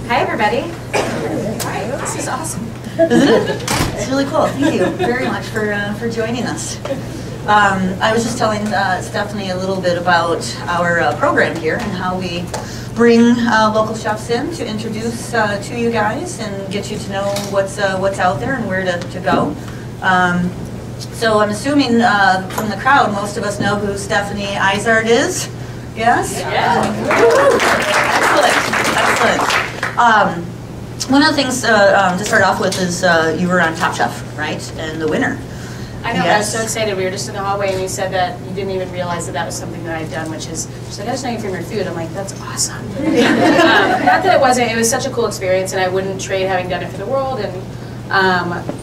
Hi, everybody. Hi, this is awesome. It's really cool. Thank you very much for joining us. I was just telling Stephanie a little bit about our program here and how we bring local chefs in to introduce to you guys and get you to know what's out there and where to go. So I'm assuming from the crowd, most of us know who Stephanie Izard is. Yes? Yeah. Excellent. One of the things to start off with is you were on Top Chef, right? And the winner. I know, Yes. I was so excited. We were just in the hallway and you said that you didn't even realize that that was something that I'd done, which is, she's like, I just know you from your food. I'm like, that's awesome. Not that it wasn't, it was such a cool experience and I wouldn't trade having done it for the world. And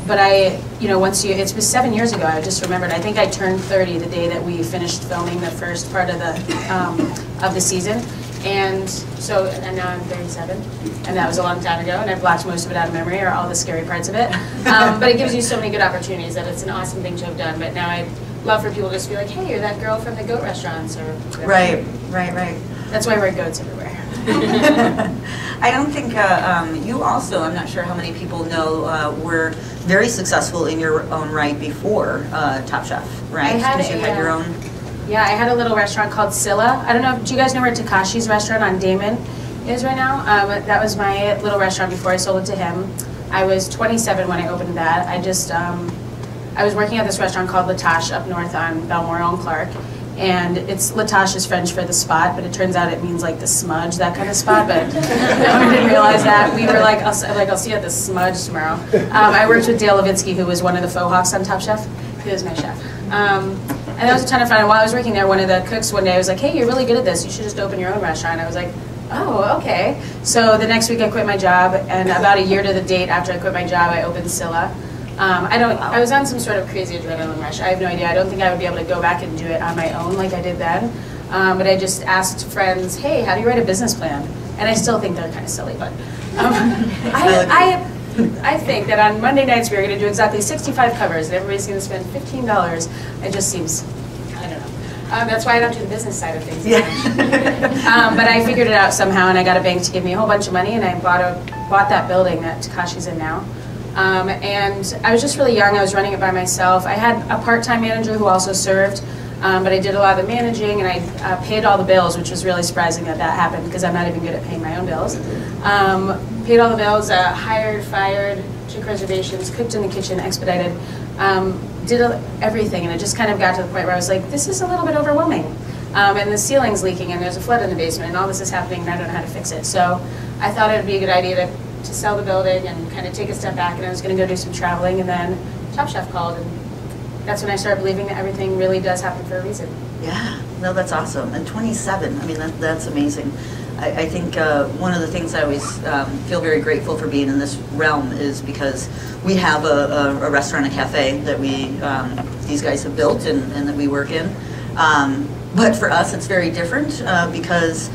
but I, once it was 7 years ago, I just remembered, I think I turned 30 the day that we finished filming the first part of the season. And so, and now I'm 37, and that was a long time ago, and I've blocked most of it out of memory, or all the scary parts of it. But it gives you so many good opportunities that it's an awesome thing to have done. But now I'd love for people to just be like, hey, you're that girl from the goat restaurants, or whatever. Right. That's why we're goats everywhere. I don't think you also, I'm not sure how many people know, were very successful in your own right before Top Chef, right? Because you had your own. Yeah, I had a little restaurant called Scylla. I don't know, do you guys know where Takashi's restaurant on Damon is right now? That was my little restaurant before I sold it to him. I was 27 when I opened that. I was working at this restaurant called Latache up north on Balmoral and Clark. And Latache is French for the spot, but it turns out it means like the smudge, that kind of spot, but I didn't realize that. We were like, I'll see you at the smudge tomorrow. I worked with Dale Levitsky, who was one of the faux hawks on Top Chef. He was my chef. And that was a ton of fun. And while I was working there, one of the cooks one day was like, hey, you're really good at this. You should just open your own restaurant. I was like, oh, okay. So the next week I quit my job, and about a year to the date after I quit my job, I opened Scylla. I was on some sort of crazy adrenaline rush. I have no idea. I don't think I would be able to go back and do it on my own like I did then. But I just asked friends, hey, how do you write a business plan? And I still think they're kind of silly, but I think that on Monday nights we were going to do exactly 65 covers and everybody's going to spend $15. It just seems, I don't know. That's why I don't do the business side of things. Yeah. But I figured it out somehow, and I got a bank to give me a whole bunch of money, and I bought that building that Takashi's in now. And I was just really young. I was running it by myself. I had a part-time manager who also served, but I did a lot of the managing, and I paid all the bills, which was really surprising that happened because I'm not even good at paying my own bills. Paid all the bills, hired, fired, took reservations, cooked in the kitchen, expedited, did everything, and it just kind of got to the point where I was like, this is a little bit overwhelming. And the ceiling's leaking, and there's a flood in the basement, and all this is happening, and I don't know how to fix it. So I thought it would be a good idea to sell the building and kind of take a step back, and I was going to go do some traveling, and then Top Chef called, and that's when I started believing that everything really does happen for a reason. Yeah, no, that's awesome. And 27, I mean, that's amazing. I think one of the things I always feel very grateful for being in this realm is because we have a restaurant, a cafe that these guys have built and that we work in. But for us, it's very different because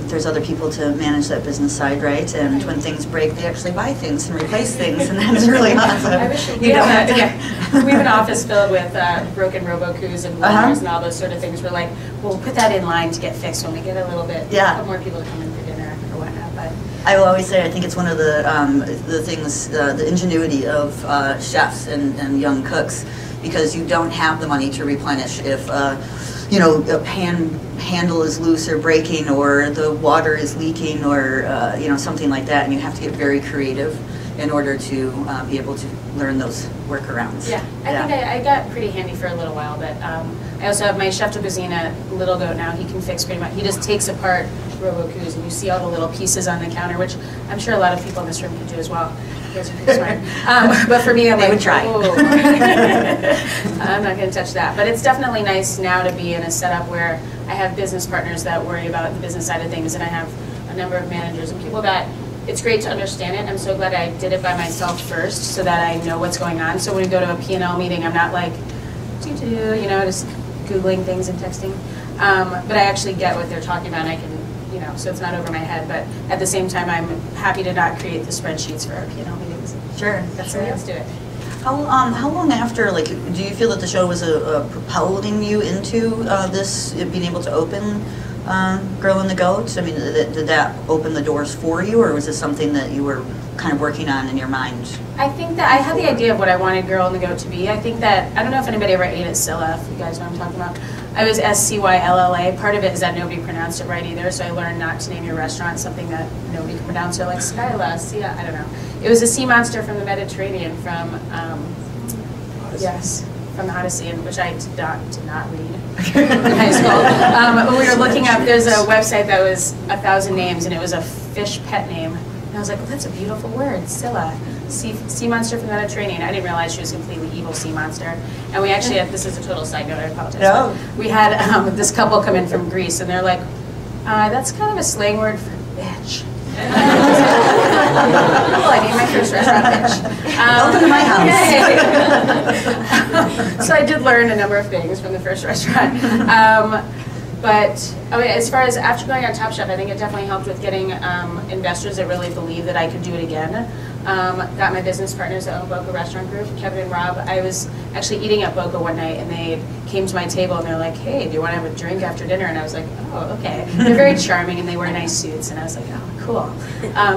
there's other people to manage that business side, right? And when things break, they actually buy things and replace things, and that's really awesome. I wish we have an office filled with broken Robocoos and blenders and all those sort of things. We're like, we'll put that in line to get fixed when we get a little bit more people to come in for dinner or whatnot. But I will always say, I think it's one of the things, the ingenuity of chefs and young cooks, because you don't have the money to replenish if a pan handle is loose or breaking, or the water is leaking, or something like that, and you have to get very creative in order to be able to learn those workarounds. Yeah, I think I got pretty handy for a little while, but I also have my chef de cuisine at Little Goat now. He can fix pretty much, he just takes apart Robocoos, and you see all the little pieces on the counter, which I'm sure a lot of people in this room can do as well. You guys are pretty smart. But for me, I'm like, try. I'm not going to touch that. But it's definitely nice now to be in a setup where I have business partners that worry about the business side of things, and I have a number of managers and people that it's great to understand it. I'm so glad I did it by myself first so that I know what's going on. So when we go to a P&L meeting, I'm not like, just Googling things and texting. But I actually get what they're talking about, and I can, so it's not over my head. But at the same time, I'm happy to not create the spreadsheets for our P&L meetings. Sure. Let somebody else do it. How long after, do you feel that the show was propelling you into this, being able to open Girl and the Goat? I mean, did that open the doors for you, or was this something that you were kind of working on in your mind? I think that I had the idea of what I wanted Girl and the Goat to be. I think that, I don't know if anybody ever ate at Scylla, if you guys know what I'm talking about. I was Scylla. Part of it is that nobody pronounced it right either, so I learned not to name your restaurant something that nobody can pronounce. So like Skyla, Sia, I don't know. It was a sea monster from the Mediterranean from, yes, from the Odyssey, which I did not read in high school. When we were looking up, there's a website that was 1,000 names, and it was a fish pet name. And I was like, well, that's a beautiful word, Scylla. Sea monster from the Mediterranean. I didn't realize she was a completely evil sea monster. And we actually had, this is a total side note, I apologize. No. We had this couple come in from Greece, and they're like, that's kind of a slang word for bitch. Cool, I named my first restaurant bitch. Welcome to my house. So I did learn a number of things from the first restaurant. But I mean, as far as after going on Top Chef, I think it definitely helped with getting investors that really believe that I could do it again. Got my business partners that own Boca Restaurant Group, Kevin and Rob. I was actually eating at Boca one night, and they came to my table and they're like, hey, do you want to have a drink after dinner? And I was like, oh, okay. They're very charming, and they wear nice suits, and I was like, oh, cool.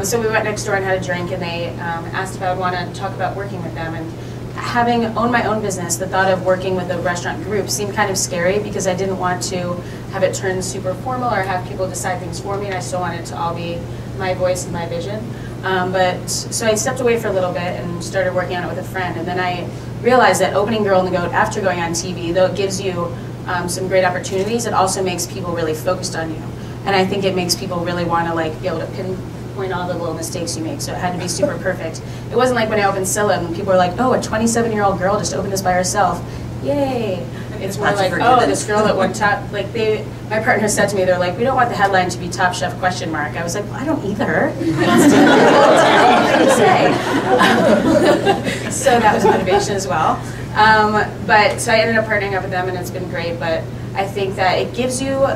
So we went next door and had a drink, and they asked if I would want to talk about working with them. And having owned my own business, the thought of working with a restaurant group seemed kind of scary because I didn't want to have it turn super formal or have people decide things for me, and I still wanted it to all be my voice and my vision. So I stepped away for a little bit and started working on it with a friend, and then I realized that opening Girl and the Goat after going on TV, though it gives you some great opportunities, it also makes people really focused on you. And I think it makes people really want to like be able to pinpoint all the little mistakes you make, so it had to be super perfect. It wasn't like when I opened Scylla and people were like, oh, a 27-year-old girl just opened this by herself. Yay. It's more like, oh, this girl that won top, like my partner said to me, they're like, we don't want the headline to be Top Chef ? I was like, well, I don't either. So that was motivation as well. So I ended up partnering up with them, and it's been great, but I think that it gives you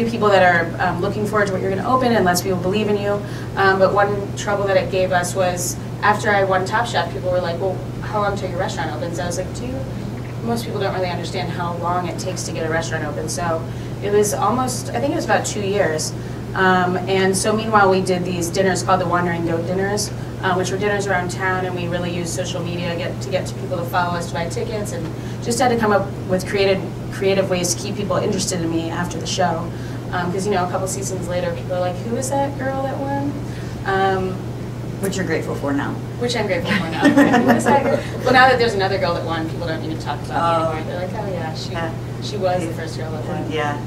people that are looking forward to what you're going to open and lets people believe in you. But one trouble that it gave us was after I won Top Chef, people were like, well, how long till your restaurant opens? I was like, most people don't really understand how long it takes to get a restaurant open. So it was almost, I think it was about 2 years. And so meanwhile, we did these dinners called the Wandering Goat Dinners, which were dinners around town, and we really used social media to get people to follow us to buy tickets, and just had to come up with creative ways to keep people interested in me after the show. Because a couple seasons later, people are like, who is that girl that won? Which you're grateful for now. Which I'm grateful for now. Who is that girl? Well, now that there's another girl that won, people don't even talk about me anymore. They're like, oh yeah, she was the first girl that won. Yeah.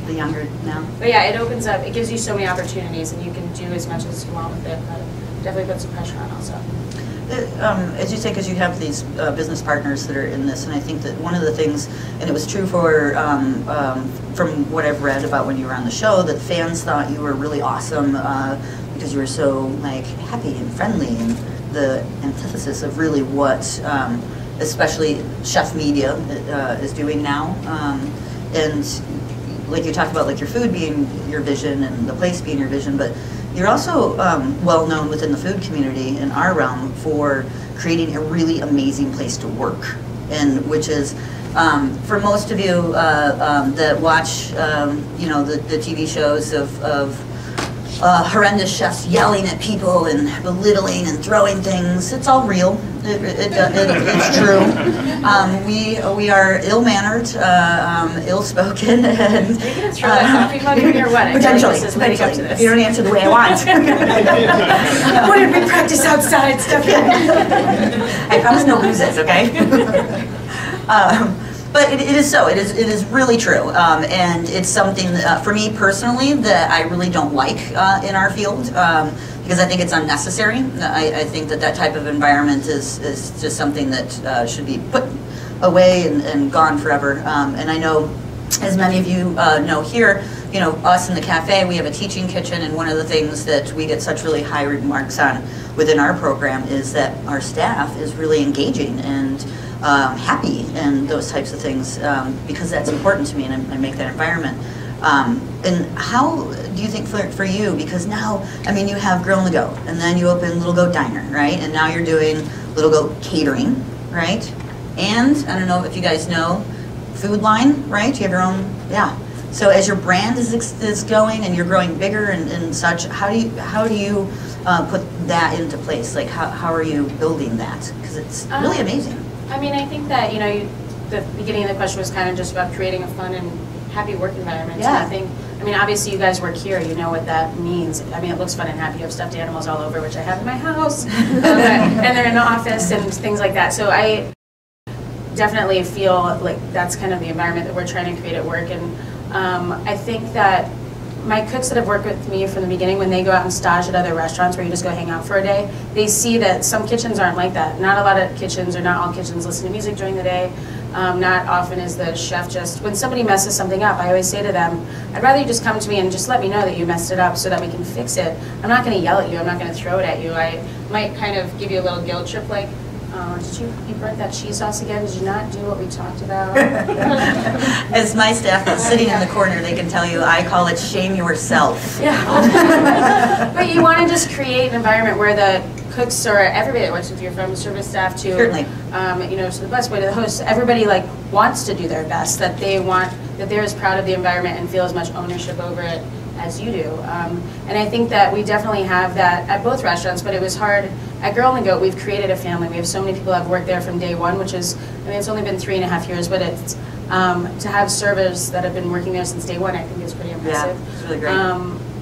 The younger now. But yeah, it opens up, it gives you so many opportunities, and you can do as much as you want with it, but definitely puts some pressure on also. As you say, because you have these business partners that are in this, and I think that one of the things, and it was true for, from what I've read about when you were on the show, that fans thought you were really awesome because you were so like happy and friendly, and the antithesis of really what, especially chef media is doing now. And like you talked about, like your food being your vision and the place being your vision, but you're also well known within the food community in our realm for creating a really amazing place to work, and which is for most of you that watch the TV shows of horrendous chefs yelling at people and belittling and throwing things. It's all real. It's true. We are ill-mannered, ill-spoken, and are you gonna throw that coffee mug in your wedding? Potentially. If you don't answer the way I want. What did we practice outside, Stephanie? I promise no bruises, okay? But it is so. It is really true, and it's something for me personally that I really don't like in our field because I think it's unnecessary. I think that type of environment is just something that should be put away and gone forever. And I know, as many of you know here, us in the cafe, we have a teaching kitchen, and one of the things that we get such really high remarks on within our program is that our staff is really engaging and happy and those types of things because that's important to me, and I make that environment. And how do you think for you, because now, I mean, you have Girl and the Goat, and then you open Little Goat Diner, right? And now you're doing Little Goat Catering, right? And I don't know if you guys know, Food Line, right? You have your own, yeah. So as your brand is going and you're growing bigger and such, how do you put that into place? Like how are you building that? Because it's really amazing. I mean, I think that the beginning of the question was kind of just about creating a fun and happy work environment. Yeah. So I mean, obviously you guys work here, you know what that means. I mean, it looks fun and happy. You have stuffed animals all over, which I have in my house, and they're in the office and things like that. So I definitely feel like that's kind of the environment that we're trying to create at work. And I think that my cooks that have worked with me from the beginning, when they go out and stage at other restaurants where you just go hang out for a day, they see that some kitchens aren't like that. Not a lot of kitchens, or not all kitchens, listen to music during the day. Not often is the chef just, when somebody messes something up, I always say to them, I'd rather you just come to me and just let me know that you messed it up so that we can fix it. I'm not going to yell at you, I'm not going to throw it at you. I might kind of give you a little guilt trip like, you burnt that cheese sauce again? Did you not do what we talked about? As my staff is sitting in the corner, they can tell you, I call it shame yourself. Yeah. But you want to just create an environment where the cooks or everybody that works with you, from service staff to, certainly, to the bus boy to the host, everybody like wants to do their best, that they're as proud of the environment and feel as much ownership over it as you do. And I think that we definitely have that at both restaurants, but it was hard. At Girl and Goat, we've created a family. We have so many people that have worked there from day one, which is, I mean, it's only been 3.5 years, but it's, to have servers that have been working there since day one, I think is pretty impressive. Yeah, it's really great.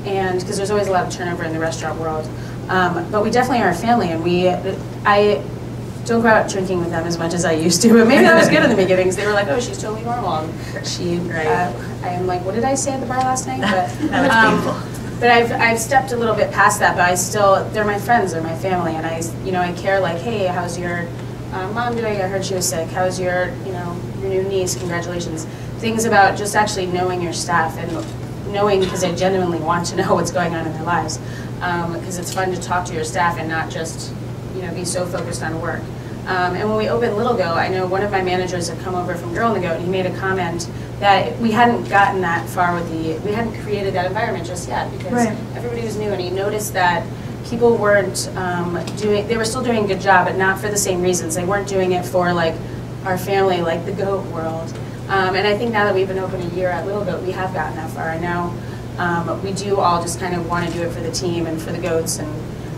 And because there's always a lot of turnover in the restaurant world. But we definitely are a family, and I don't go out drinking with them as much as I used to, but maybe that was good in the beginnings. They were like, oh, she's totally normal. And I am like, what did I say at the bar last night? But, that was painful. But I've stepped a little bit past that, but I still, they're my friends, they're my family, and I care like, hey, how's your mom doing? I heard she was sick. How's your new niece? Congratulations. Things about just actually knowing your staff and knowing, because I genuinely want to know what's going on in their lives, because it's fun to talk to your staff and not just be so focused on work. And when we opened Little Goat, I know one of my managers had come over from Girl and the Goat, and he made a comment that we hadn't gotten that far with we hadn't created that environment just yet, because everybody was new, and he noticed that people weren't they were still doing a good job, but not for the same reasons. They weren't doing it for like our family, like the goat world. And I think now that we've been open a year at Little Goat, we have gotten that far, and now we do all just kind of want to do it for the team and for the goats, and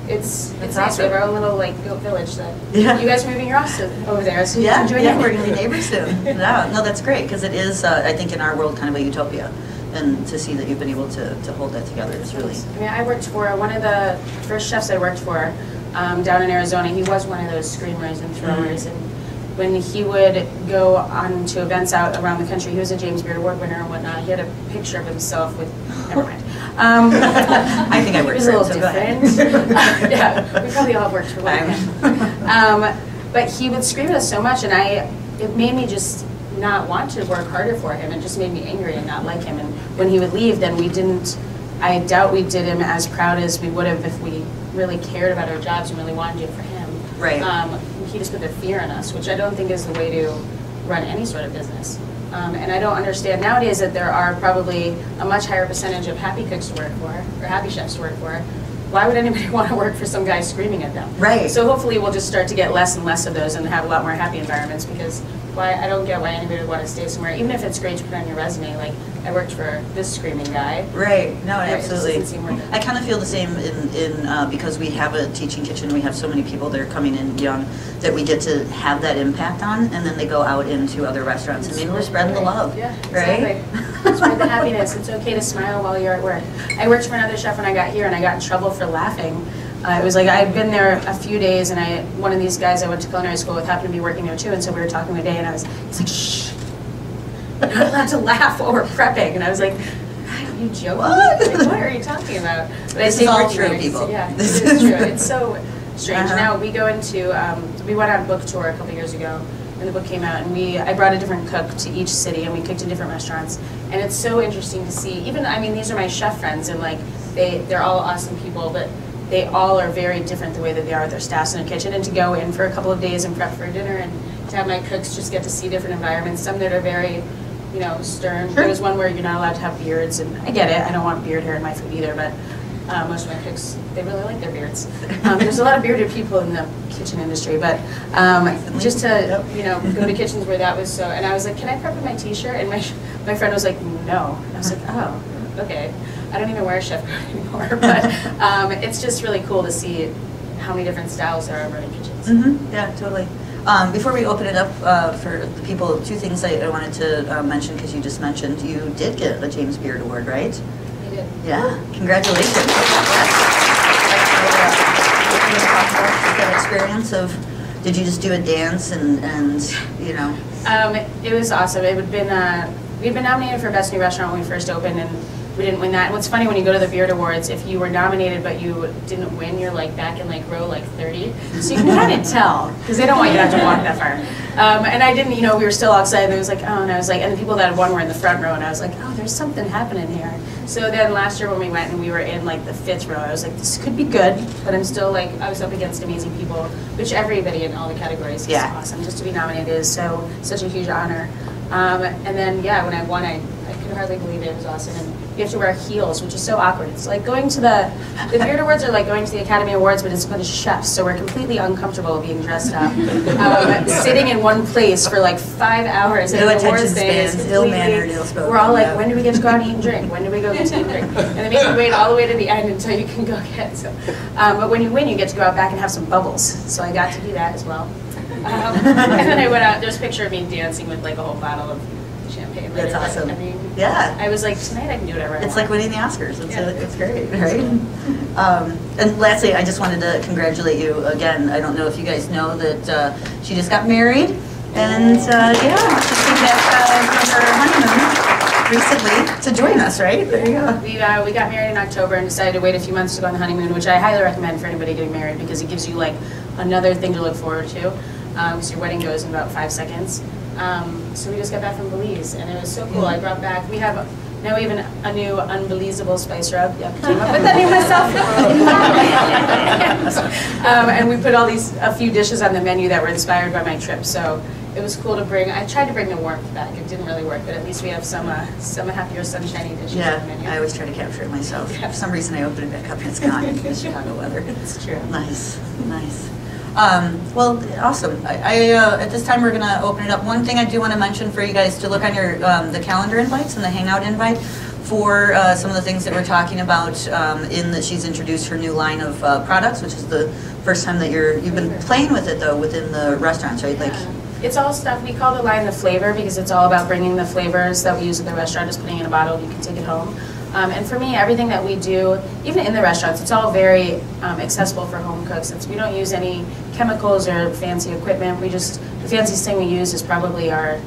it's nice. Awesome. We have our own little like goat village that you guys are moving your house over there, so yeah, enjoy we're going to be neighbors soon. No, that's great, because it is, I think, in our world, kind of a utopia, and to see that you've been able to hold that together is really. I mean, I worked for one of the first chefs I worked for down in Arizona. He was one of those screamers and throwers, and when he would go on to events out around the country, he was a James Beard Award winner and whatnot. He had a picture of himself with, never mind. I think I worked for him, so go ahead. Yeah, we probably all worked for one. But he would scream at us so much, and it made me just not want to work harder for him. It just made me angry and not like him. And when he would leave, then I doubt we did him as proud as we would have if we really cared about our jobs and really wanted to do it for him. Right. He just put the fear in us, which I don't think is the way to run any sort of business. And I don't understand nowadays that there are probably a much higher percentage of happy cooks to work for, or happy chefs to work for. Why would anybody want to work for some guy screaming at them? Right. So hopefully we'll just start to get less and less of those and have a lot more happy environments, because I don't get why anybody would want to stay somewhere, even if it's great to put on your resume, like, I worked for this screaming guy. Right, no, absolutely. I kind of feel the same because we have a teaching kitchen, we have so many people that are coming in young that we get to have that impact on, and then they go out into other restaurants, and maybe we're spreading the love, right? Spread the happiness. It's okay to smile while you're at work. I worked for another chef when I got here, and I got in trouble for laughing. It was like I'd been there a few days, and one of these guys I went to culinary school with happened to be working there too, and so we were talking one day, and he's like, shh, you're not allowed to laugh while we're prepping. And I was like, are you joking? What are you talking about? But this is all true, people. Yeah, this is true. It's so strange. Now we go into, we went on a book tour a couple years ago, and the book came out, and I brought a different cook to each city, and we cooked in different restaurants. And it's so interesting to see, these are my chef friends, and like, they're all awesome people, but they all are very different the way that they are with their staffs in their kitchen, and to go in for a couple of days and prep for dinner, and to have my cooks just get to see different environments, some that are very, stern. Sure. There was one where you're not allowed to have beards, and I get it, I don't want beard hair in my food either, but Most of my cooks, they really like their beards. There's a lot of bearded people in the kitchen industry, but just to go to kitchens where that was so, and I was like, can I prep in my t-shirt? And my friend was like, no. And I was like, oh, okay. I don't even wear a chef coat anymore, but it's just really cool to see how many different styles there are running kitchens. Mm-hmm. Yeah, totally. Before we open it up for the people, two things I wanted to mention, because you just mentioned you did get a James Beard Award, right? I did. Yeah, congratulations. That experience of, did you just do a dance and you know? It was awesome. It had been we'd been nominated for Best New Restaurant when we first opened, and we didn't win that. And what's funny, when you go to the Beard Awards, if you were nominated but you didn't win, you're like back in like row like 30. So you can kind of tell, because they don't want you to have to walk that far. And I didn't, we were still outside, and it was like, oh, and I was like, and the people that had won were in the front row, and I was like, oh, there's something happening here. So then last year when we went and we were in like the 5th row, I was like, this could be good, but I'm still like, I was up against amazing people, which everybody in all the categories is awesome. Just to be nominated is such a huge honor. And then, yeah, when I won, I could hardly believe it. It was awesome. And you have to wear heels, which is so awkward. It's like going to the Beard Awards are like going to the Academy Awards, but it's for the chefs, so we're completely uncomfortable being dressed up. Sitting in one place for like 5 hours. No attention spans, ill-mannered, ill-spoken. We're all like, when do we get to go out and eat and drink? When do we go get to eat and drink? And they make you wait all the way to the end until you can go get some. But when you win, you get to go out back and have some bubbles. So I got to do that as well. And then I went out, there's a picture of me dancing with like a whole bottle of champagne. That's awesome. I mean, yeah. I was like, tonight I can do whatever I want. It's like winning the Oscars. It's great, right? And lastly, I just wanted to congratulate you again. I don't know if you guys know that she just got married. And yeah, she came back from her honeymoon recently to join us, right? There you go. We got married in October and decided to wait a few months to go on the honeymoon, which I highly recommend for anybody getting married, because it gives you like another thing to look forward to. So your wedding goes in about 5 seconds. So we just got back from Belize, and it was so cool. I brought back, now we have a new unbelievable spice rub. Yep, came up with that name myself. And we put a few dishes on the menu that were inspired by my trip. So it was cool to bring. I tried to bring the warmth back. It didn't really work, but at least we have some happier, sunshiny dishes on the menu. I always try to capture it myself. For some reason, I open it back up and it's gone in the Chicago weather. It's true. Nice, nice. Well, awesome. At this time, we're going to open it up. One thing I do want to mention for you guys to look on your the calendar invites and the Hangout invite for some of the things that we're talking about. In that she's introduced her new line of products, which is the first time that you've been playing with it though within the restaurants, right? Like, it's all stuff, we call the line the flavor, because it's all about bringing the flavors that we use at the restaurant, just putting it in a bottle, you can take it home. And for me, everything that we do, even in the restaurants, it's all very accessible for home cooks. We don't use any chemicals or fancy equipment. The fanciest thing we use is probably our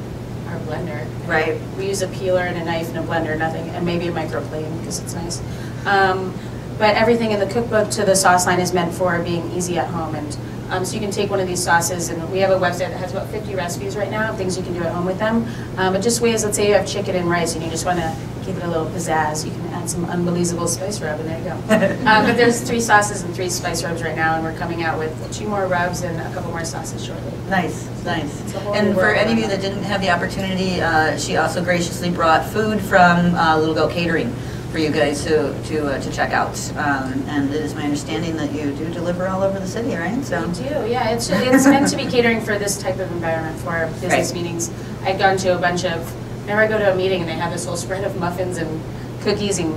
blender. Right. We use a peeler and a knife and a blender, nothing, and maybe a microplane because it's nice. But everything in the cookbook to the sauce line is meant for being easy at home. And so you can take one of these sauces, and we have a website that has about 50 recipes right now of things you can do at home with them. But just ways, let's say you have chicken and rice and you just want to give it a little pizzazz, you can add some unbelievable spice rub, and there you go. But there's 3 sauces and 3 spice rubs right now, and we're coming out with 2 more rubs and a couple more sauces shortly. Nice, nice. And for any of you that didn't have the opportunity, she also graciously brought food from Little Goat Catering for you guys to check out. And it is my understanding that you do deliver all over the city, right? So we do, yeah. It's meant to be catering for this type of environment for business meetings. I'd gone to a bunch of, whenever I go to a meeting and they have this whole spread of muffins and cookies and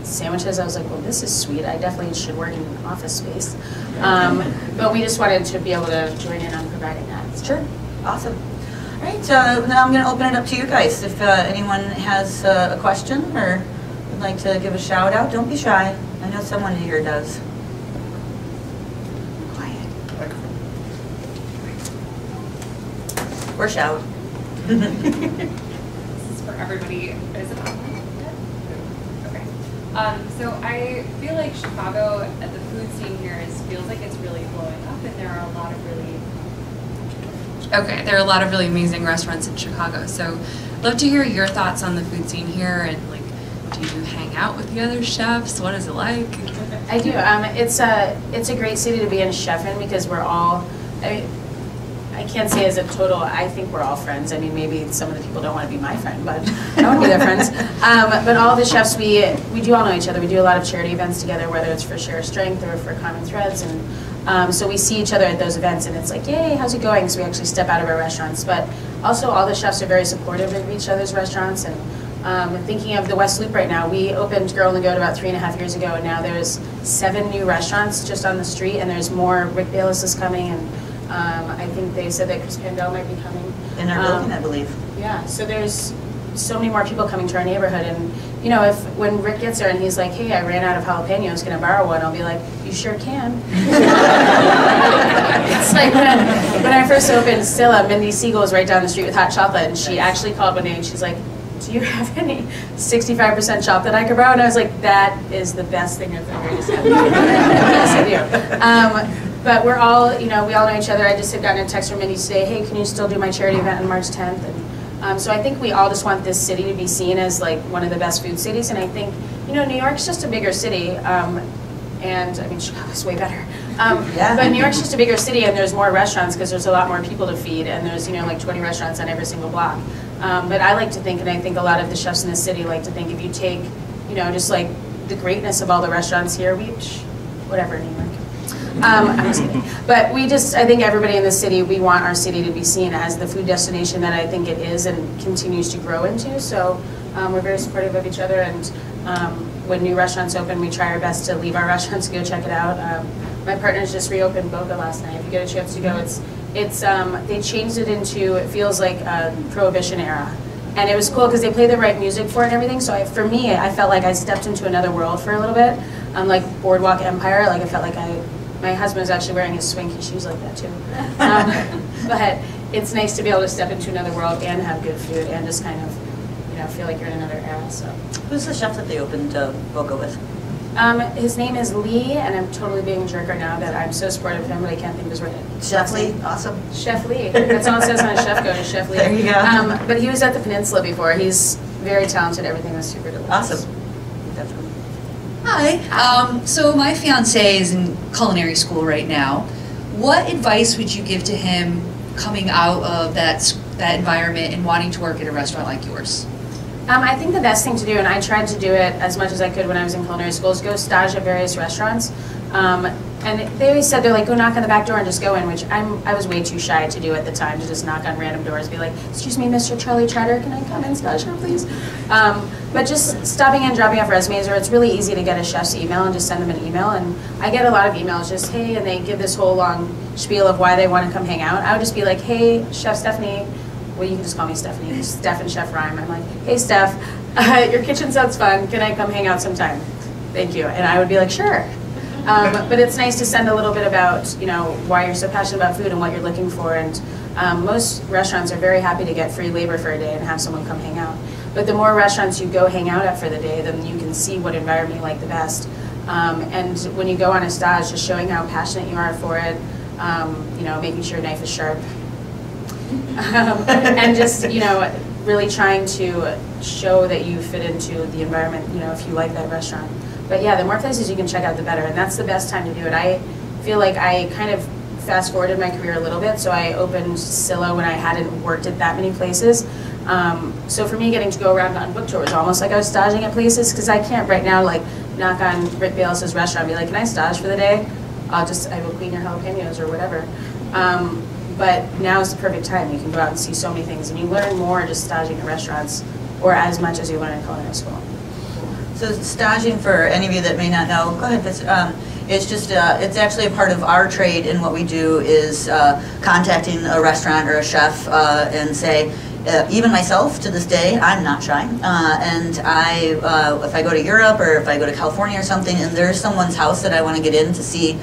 sandwiches, I was like, well, this is sweet. I definitely should work in an office space. But we just wanted to be able to join in on providing that. So. Sure, awesome. All right, now I'm going to open it up to you guys. If anyone has a question or would like to give a shout out, don't be shy. I know someone here does. Quiet. Or shout. For everybody, is it online? Okay. So I feel like Chicago, at the food scene here, feels like it's really blowing up, and there are a lot of really amazing restaurants in Chicago. So I'd love to hear your thoughts on the food scene here, and like, do you hang out with the other chefs? What is it like? I do. It's a great city to be in chef in, because we're all. I can't say as a total, I think we're all friends. I mean, maybe some of the people don't want to be my friend, but I want to be their friends. But all the chefs, we do all know each other. We do a lot of charity events together, whether it's for Share Strength or for Common Threads. And so we see each other at those events, and it's like, yay, how's it going? So we actually step out of our restaurants. But also all the chefs are very supportive of each other's restaurants. And thinking of the West Loop right now, we opened Girl on the Goat about 3.5 years ago, and now there's 7 new restaurants just on the street, and there's more. Rick Bayless is coming, and I think they said that Chris Pandel might be coming. In our building, I believe. Yeah, so there's so many more people coming to our neighborhood, and you know, when Rick gets there and he's like, hey, I ran out of jalapenos, can I borrow one? I'll be like, you sure can. It's like when I first opened Scylla, Mindy Siegel was right down the street with hot chocolate, and she actually called one day and she's like, do you have any 65% chocolate I could borrow? And I was like, that is the best thing I've ever just happened to me. Yes, I do. But we're all, you know, we all know each other. I just had gotten a text from Mindy today, hey, can you still do my charity event on March 10th? And so I think we all just want this city to be seen as like one of the best food cities. And I think, you know, New York's just a bigger city. And I mean, Chicago's way better. But New York's just a bigger city, and there's more restaurants because there's a lot more people to feed. And there's, you know, like 20 restaurants on every single block. But I like to think, and I think a lot of the chefs in the city like to think, if you take, you know, just like the greatness of all the restaurants here, whatever, New York. I'm just kidding. But I think everybody in the city, we want our city to be seen as the food destination that I think it is and continues to grow into. So we're very supportive of each other, and when new restaurants open, we try our best to leave our restaurants to go check it out. My partners just reopened Boca last night. If you get a chance to go, they changed it into, it feels like Prohibition era. And it was cool because they play the right music for it and everything. So for me, I felt like I stepped into another world for a little bit. Like Boardwalk Empire, like I felt like my husband was actually wearing his swanky shoes like that too. But it's nice to be able to step into another world and have good food and just kind of, you know, feel like you're in another era. So. Who's the chef that they opened Boca with? His name is Lee, and I'm totally being a jerk right now that I'm so supportive of him, but I can't think of his right name. Chef Lee, awesome. Chef Lee. That's all it says on a chef code, is Chef Lee. There you go. But he was at the Peninsula before. He's very talented. Everything was super delicious. Awesome. Definitely. Hi. So my fiance is in culinary school right now. What advice would you give to him coming out of that environment and wanting to work at a restaurant like yours? I think the best thing to do, and I tried to do it as much as I could when I was in culinary school, is go stage at various restaurants. And they always said, they're like, go knock on the back door and just go in, which I was way too shy to do at the time, to just knock on random doors, be like, excuse me, Mr. Charlie Trotter, can I come in stage here, please? But just stopping in, dropping off resumes, or it's really easy to get a chef's email and just send them an email. And I get a lot of emails just, hey, and they give this whole long spiel of why they want to come hang out. I would just be like, hey, Chef Stephanie, well, you can just call me Stephanie, Steph and Chef Rhyme. I'm like, hey, Steph, your kitchen sounds fun. Can I come hang out sometime? Thank you. And I would be like, sure. But it's nice to send a little bit about, you know, why you're so passionate about food and what you're looking for. And most restaurants are very happy to get free labor for a day and have someone come hang out. But the more restaurants you go hang out at for the day, then you can see what environment you like the best. And when you go on a stage, just showing how passionate you are for it, you know, making sure your knife is sharp. And just, you know, really trying to show that you fit into the environment, you know, if you like that restaurant. But yeah, the more places you can check out, the better, and that's the best time to do it. I feel like I kind of fast forwarded my career a little bit, so I opened Scylla when I hadn't worked at that many places. So for me, getting to go around on book tour was almost like I was staging at places, because I can't right now like knock on Rick Bayless's restaurant and be like, can I stage for the day? I will clean your jalapenos or whatever. But now is the perfect time. You can go out and see so many things, and you learn more just staging at restaurants, or as much as you learn in culinary school. So staging, for any of you that may not know, go ahead, it's just, it's actually a part of our trade, and what we do is contacting a restaurant or a chef and say, even myself, to this day, I'm not shy, and if I go to Europe or if I go to California or something, and there's someone's house that I want to get in to see,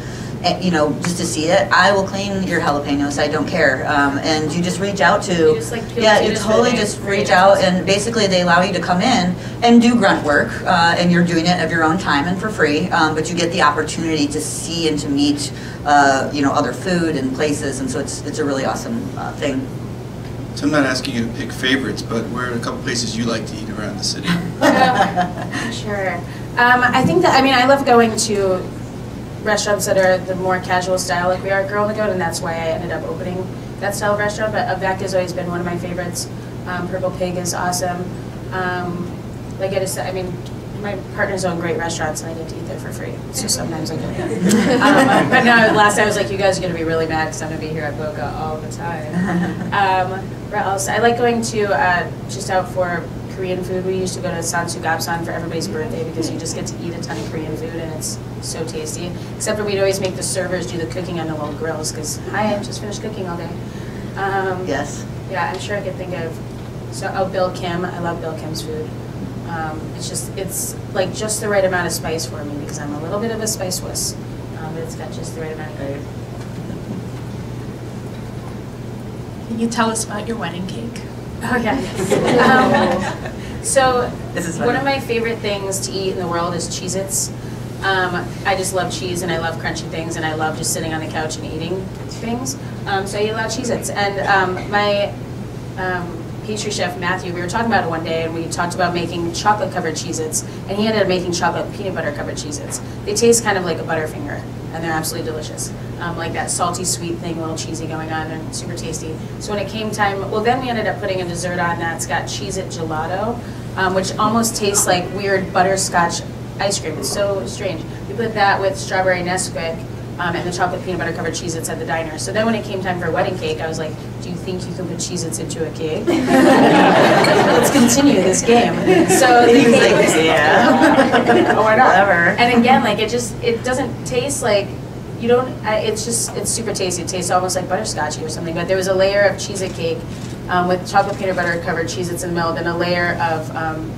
you know, just to see it, I will clean your jalapenos. I don't care, and you just reach out to, you just, like, you totally just reach out, and basically they allow you to come in and do grunt work, and you're doing it of your own time and for free, but you get the opportunity to see and to meet, you know, other food and places, and so it's a really awesome thing. So I'm not asking you to pick favorites, but where are a couple places you like to eat around the city? Sure. I think that, I mean, I love going to restaurants that are the more casual style like we are at Girl on the Goat, and that's why I ended up opening that style of restaurant, but Avec has always been one of my favorites. Purple Pig is awesome. Like I just said, I mean, my partners own great restaurants and I get to eat there for free, so sometimes I get it. But no, last I was like, you guys are going to be really mad because I'm going to be here at Boca all the time. Where else? I like going to just out for Korean food. We used to go to Sansugapsan for everybody's birthday because you just get to eat a ton of Korean food and it's so tasty. Except for we'd always make the servers do the cooking on the little grills because I just finished cooking all day. Yes. Yeah, I'm sure I could think of, Bill Kim. I love Bill Kim's food. It's like just the right amount of spice for me because I'm a little bit of a spice wuss. But it's got just the right amount of good. Can you tell us about your wedding cake? Oh, yeah. So This is one funny. of my favorite things to eat in the world is Cheez-Its. I just love cheese and I love crunchy things and I love just sitting on the couch and eating things. So I eat a lot of Cheez-Its. And my pastry chef, Matthew, we were talking about it one day and we talked about making chocolate-covered Cheez-Its. And he ended up making chocolate peanut butter-covered Cheez-Its. They taste kind of like a Butterfinger and they're absolutely delicious. Like that salty sweet thing, a little cheesy going on and super tasty. So when it came time, well then we ended up putting a dessert on that's got Cheez-It gelato, which almost tastes like weird butterscotch ice cream. It's so strange. We put that with strawberry Nesquik and the chocolate peanut butter covered Cheez-Its at the diner. So then when it came time for a wedding cake, I was like, do you think you can put Cheez-Its into a cake? Let's continue this game. So the He was like, cake, yeah. oh, why not? Whatever. And again, like it doesn't taste like, you don't, it's super tasty. It tastes almost like butterscotchy or something, but there was a layer of Cheez-It cake with chocolate peanut butter covered Cheez-Its in the middle, then a layer of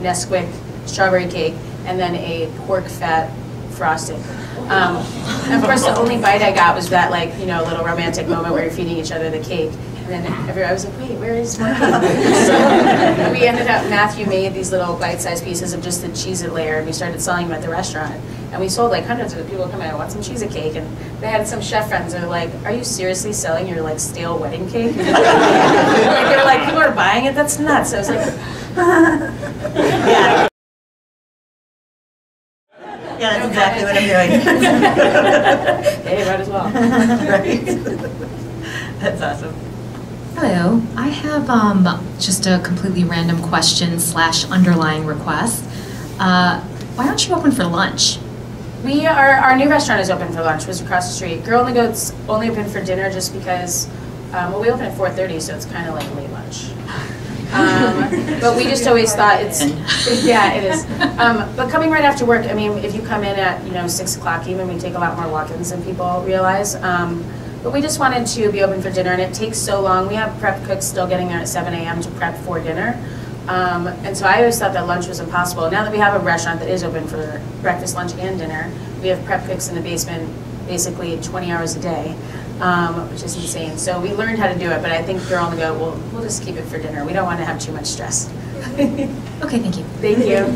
Nesquik strawberry cake, and then a pork fat frosting. And of course, the only bite I got was that, like, you know, little romantic moment where you're feeding each other the cake. And then I was like, wait, where is my cake? So we ended up, Matthew made these little bite-sized pieces of just the Cheez-It layer, and we started selling them at the restaurant. And we sold like hundreds of people come in, I want some Cheez-It cake. And they had some chef friends that were like, are you seriously selling your like stale wedding cake? Like, they were like, people are buying it? That's nuts. I was like, Yeah. Yeah, that's exactly what I'm doing. hey, might as well. Right. That's awesome. Hello, I have just a completely random question / underlying request. Why aren't you open for lunch? Our new restaurant is open for lunch, was across the street. Girl and the Goat's only open for dinner just because, well, we open at 4:30, so it's kind of like late lunch. But we just always thought it's, yeah, it is. But coming right after work, I mean, if you come in at, 6 o'clock even, we take a lot more walk-ins than people realize. But we just wanted to be open for dinner, and it takes so long. We have prep cooks still getting there at 7 a.m. to prep for dinner. And so I always thought that lunch was impossible. Now that we have a restaurant that is open for breakfast, lunch, and dinner, we have prep cooks in the basement basically 20 hours a day, which is insane. So we learned how to do it, but I think Girl on the Go, we'll just keep it for dinner. We don't want to have too much stress. Okay, thank you. Thank you.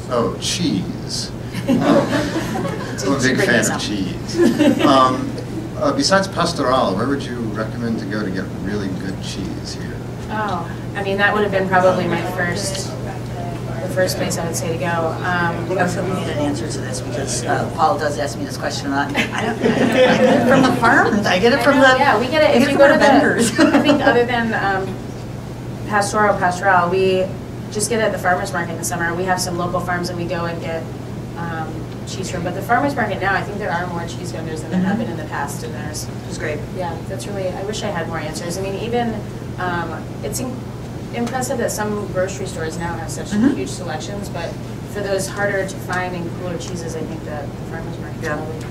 So, cheese. I'm a big Bring fan this of up. cheese. Besides Pastoral, where would you recommend to go to get really good cheese here? Oh, I mean, that would have been probably the first place I would say to go. So we need an answer to this because Paul does ask me this question a lot. I get it from the farms. I get it from the Yeah, we get it. If you go to vendors. I think other than Pastoral, we just get it at the farmer's market in the summer. We have some local farms that we go and get cheese from. But the farmer's market now, I think there are more cheese vendors than there have been in the past, and there's, It's great. yeah, that's really, I wish I had more answers. I mean, even, it's impressive that some grocery stores now have such huge selections, but for those harder to find and cooler cheeses, I think that the farmer's market Yeah. probably.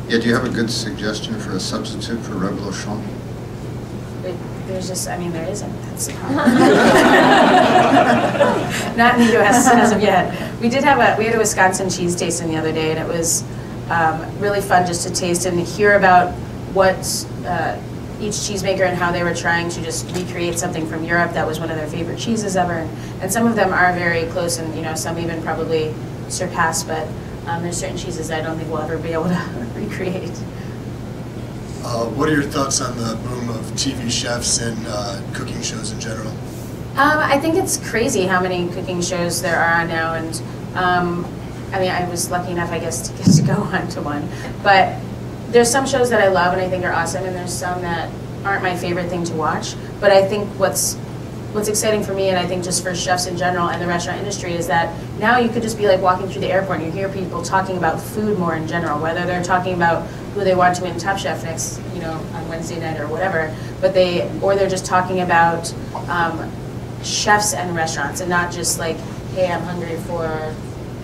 Yeah, do you have a good suggestion for a substitute for Reblochon? There's just, I mean, there isn't. That's the problem. Not in the U.S. as of yet. We had a Wisconsin cheese tasting the other day, and it was really fun just to taste and hear about what each cheesemaker and how they were trying to just recreate something from Europe that was one of their favorite cheeses ever. And some of them are very close, and some even probably surpass. But there's certain cheeses I don't think we'll ever be able to recreate. What are your thoughts on the boom of TV chefs and cooking shows in general? I think it's crazy how many cooking shows there are now, and I mean, I was lucky enough, I guess, to get to go on to one. But there's some shows that I love and I think are awesome, and there's some that aren't my favorite thing to watch. But I think what's exciting for me, and I think just for chefs in general and the restaurant industry, is that now you could just be like walking through the airport and you hear people talking about food more in general, whether they're talking about who they want to win Top Chef next, on Wednesday night or whatever, or they're just talking about chefs and restaurants, and not just like, hey, I'm hungry for.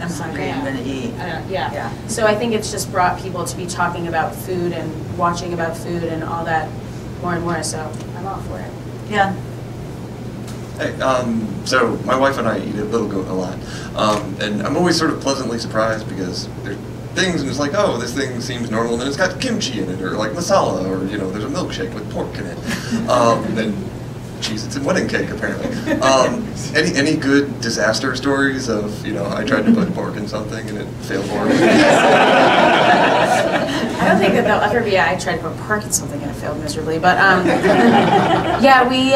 I'm hungry, I'm gonna eat. Yeah. So I think it's just brought people to be talking about food and watching about food and all that more and more. So I'm all for it. Yeah. Hey, so my wife and I eat at Little Goat a lot, and I'm always sort of pleasantly surprised because there's things and it's like, oh, this thing seems normal, and then it's got kimchi in it, or like masala, or there's a milkshake with pork in it, and Cheez-Its and wedding cake apparently. Any good disaster stories of I tried to put pork in something and it failed horribly? I don't think that there'll ever be. I tried to put pork in something and it failed miserably, but yeah, we.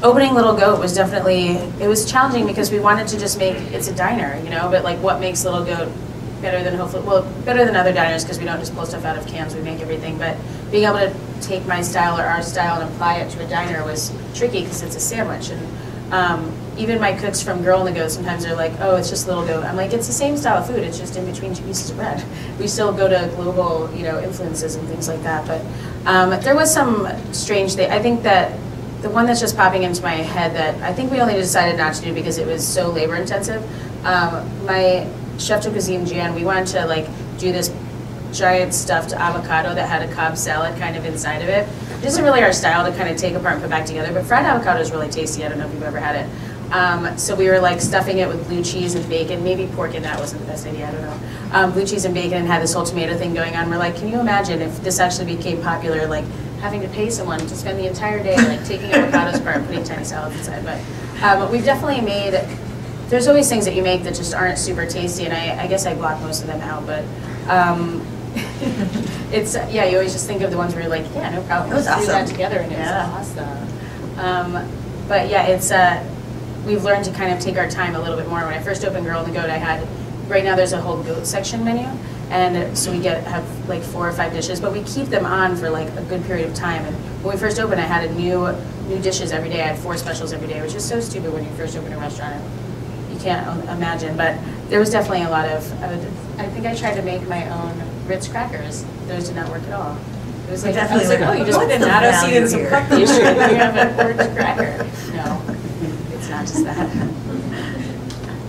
Opening Little Goat was definitely, it was challenging because we wanted to just make, it's a diner, but like what makes Little Goat better than better than other diners, because we don't just pull stuff out of cans, we make everything, but being able to take my style or our style and apply it to a diner was tricky because it's a sandwich. And even my cooks from Girl in the Goat, sometimes they're like, oh, it's just Little Goat. I'm like, it's the same style of food, it's just in between two pieces of bread. We still go to global, influences and things like that, but there was some strange thing. I think that the one that's just popping into my head that I think we only decided not to do because it was so labor intensive. My chef de cuisine, Jan, we wanted to like do this giant stuffed avocado that had a Cobb salad kind of inside of it. It isn't really our style to kind of take apart and put back together, but fried avocado is really tasty. I don't know if you've ever had it. So we were like stuffing it with blue cheese and bacon. Maybe pork in that wasn't the best idea, I don't know. Blue cheese and bacon, and had this whole tomato thing going on. We're like, can you imagine if this actually became popular, like having to pay someone to spend the entire day like taking avocados apart and putting tiny salads inside. But we've definitely made, there's always things that you make that just aren't super tasty, and I guess I block most of them out, but it's, yeah, you always just think of the ones where you're like, yeah, no problem, let's do that together, and it's awesome. But yeah, it's, we've learned to kind of take our time a little bit more. When I first opened Girl in the Goat, I had, right now there's a whole goat section menu, and so we have like 4 or 5 dishes, but we keep them on for like a good period of time. And when we first opened, I had new dishes every day. I had 4 specials every day, which is so stupid when you first open a restaurant. You can't imagine, but there was definitely a lot of, I think I tried to make my own Ritz crackers. Those did not work at all. It was like, I was like, oh, you just put natto seed and some puppies and you have a Ritz cracker. No, it's not just that.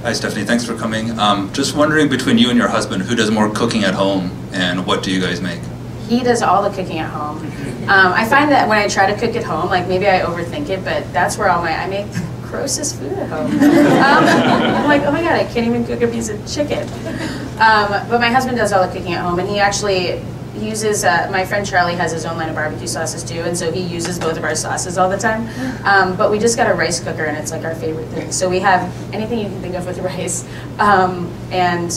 Hi, Stephanie. Thanks for coming. Just wondering, between you and your husband, who does more cooking at home, and what do you guys make? He does all the cooking at home. I find that when I try to cook at home, like maybe I overthink it, but that's where I make the grossest food at home. I'm like, oh my God, I can't even cook a piece of chicken. But my husband does all the cooking at home, and he actually uses, my friend Charlie has his own line of barbecue sauces too, and so he uses both of our sauces all the time. But we just got a rice cooker, and it's like our favorite thing. So we have anything you can think of with rice, and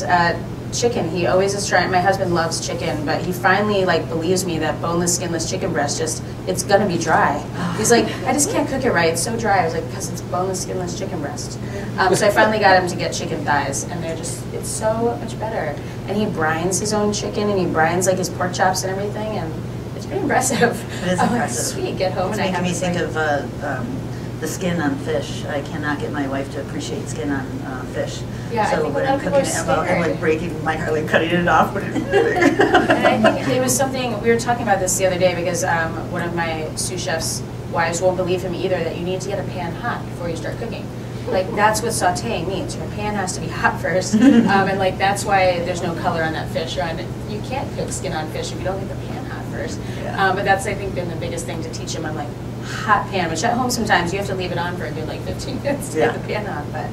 chicken. He always is trying, my husband loves chicken, but he finally like believes me that boneless, skinless chicken breast it's gonna be dry. He's like, I just can't cook it right, it's so dry. I was like, because it's boneless, skinless chicken breast. So I finally got him to get chicken thighs, and it's so much better. And he brines his own chicken, and he brines like his pork chops and everything, and it's pretty impressive. It is impressive. Like, sweet, get home it's and I have making me think of the skin on fish. I cannot get my wife to appreciate skin on fish. Yeah, so when I'm cooking it, I'm like breaking my heart, like cutting it off. And I think it was something, we were talking about this the other day because one of my sous chefs' wives won't believe him either, that you need to get a pan hot before you start cooking. Like, that's what sauteing means. Your pan has to be hot first, and like that's why there's no color on that fish. You can't cook skin on fish if you don't get the pan hot first. Yeah. But that's, I think, been the biggest thing to teach him. I'm like, hot pan, which at home sometimes you have to leave it on for a good like 15 minutes to get the pan on. But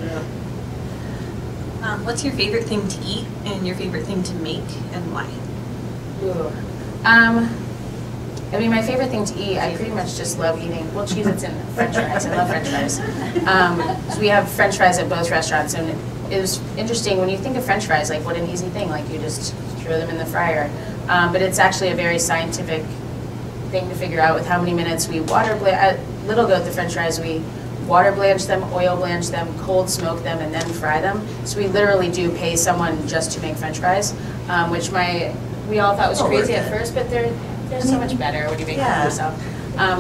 what's your favorite thing to eat and your favorite thing to make, and why? Ooh. I mean, my favorite thing to eat, I pretty much just love eating, well, Cheez-Its and French fries. I love French fries. So we have French fries at both restaurants, and it was interesting when you think of French fries, like what an easy thing, like you just throw them in the fryer. But it's actually a very scientific thing to figure out with how many minutes we water blanch. At Little Goat, the French fries, we water blanch them, oil blanch them, cold smoke them, and then fry them. So we literally do pay someone just to make French fries, which my we all thought was Oh, crazy worth at it. first, but they're so much better when you make Yeah. them yourself.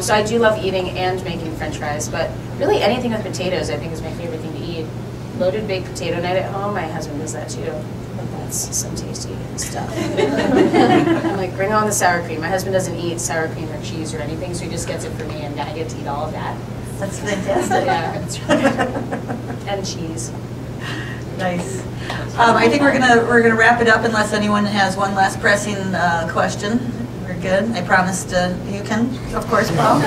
So I do love eating and making French fries, but really anything with potatoes I think is my favorite thing to eat. Loaded baked potato night at home, my husband does that too. I think that's some tasty stuff. I'm like, bring on the sour cream. My husband doesn't eat sour cream or cheese or anything, so he just gets it for me, and I get to eat all of that. That's fantastic. Yeah, it's really good. And cheese. Nice. I think we're gonna wrap it up unless anyone has one last pressing question. We're good. I promised you can, of course, Paul.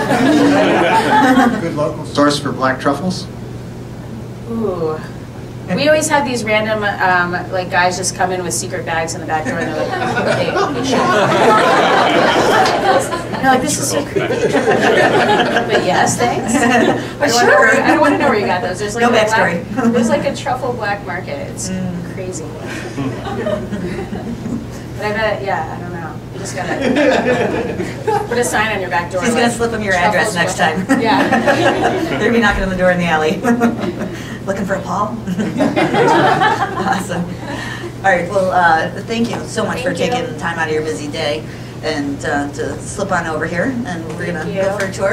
Good local source for black truffles? Ooh. We always have these random, like, guys just come in with secret bags in the back door, and they're like, they show. And you're like, this is so creepy. But yes, thanks. But sure. I don't want to know where you got those. There's like No a backstory. There's like a truffle black market. It's crazy. But I bet, yeah, I don't know. You just gotta put a sign on your back door. She's gonna like, slip them your address truffles next time. Yeah. They're gonna be knocking on the door in the alley. Looking for a Paul? Awesome. All right, well, thank you so much for Thank you. taking time out of your busy day and to slip on over here. And we're gonna Thank you. go for a tour.